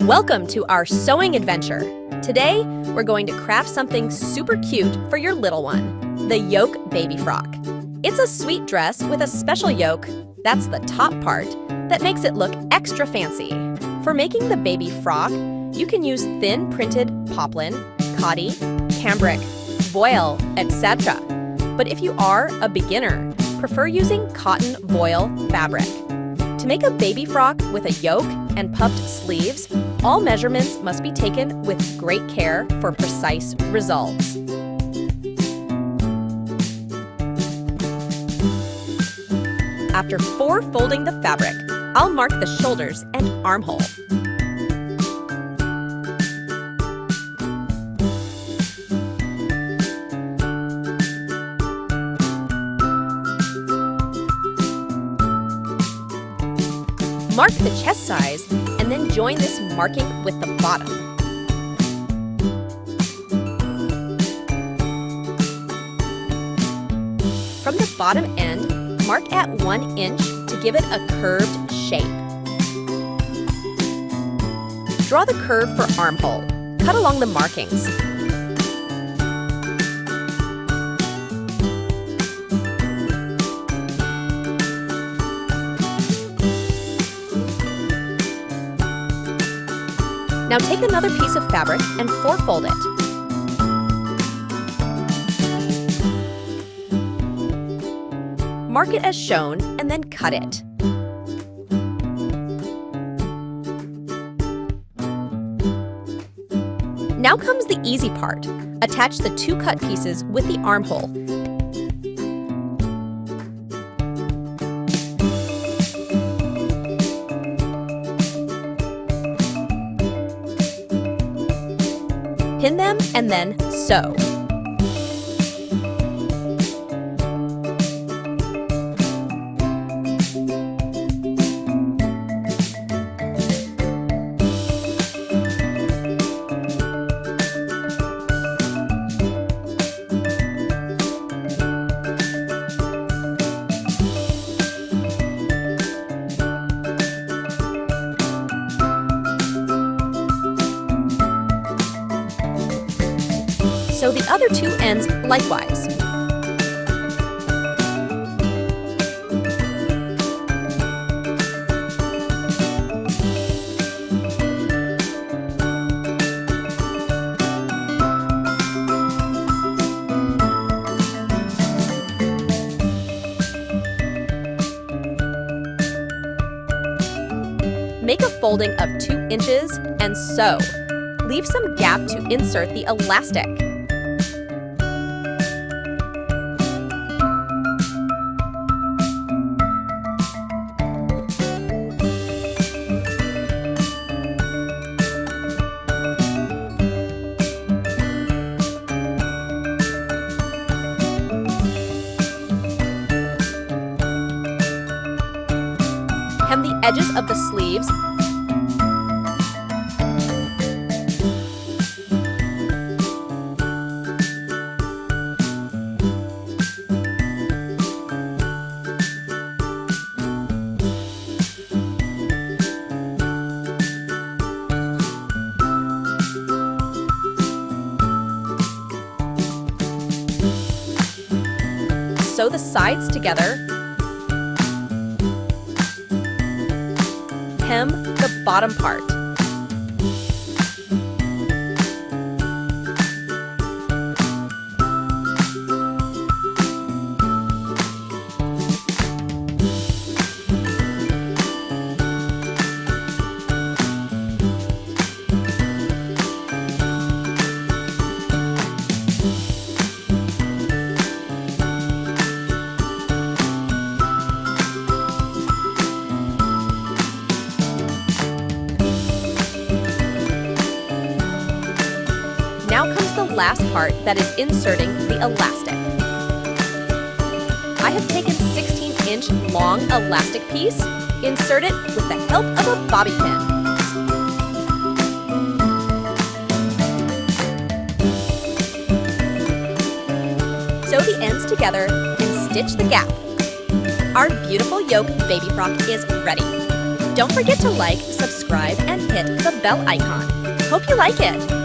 Welcome to our sewing adventure. Today, we're going to craft something super cute for your little one, the Yoke baby frock. It's a sweet dress with a special yoke, that's the top part, that makes it look extra fancy. For making the baby frock, you can use thin printed poplin, khadi, cambric, voile, etc. But if you are a beginner, prefer using cotton voile fabric. To make a baby frock with a yoke and puffed sleeves, all measurements must be taken with great care for precise results. After folding the fabric, I'll mark the shoulders and armhole. Mark the chest size and then join this marking with the bottom. From the bottom end, mark at 1 inch to give it a curved shape. Draw the curve for armhole. Cut along the markings. Now take another piece of fabric and fold it. Mark it as shown and then cut it. Now comes the easy part. Attach the 2 cut pieces with the armhole. Pin them and then sew. Sew the other 2 ends likewise. Make a folding of 2 inches and sew. Leave some gap to insert the elastic. Hem the edges of the sleeves. Sew the sides together. Hem the bottom part. Now comes the last part, that is inserting the elastic. I have taken 16-inch long elastic piece. Insert it with the help of a bobby pin. Sew the ends together and stitch the gap. Our beautiful yoke baby frock is ready. Don't forget to like, subscribe, and hit the bell icon. Hope you like it!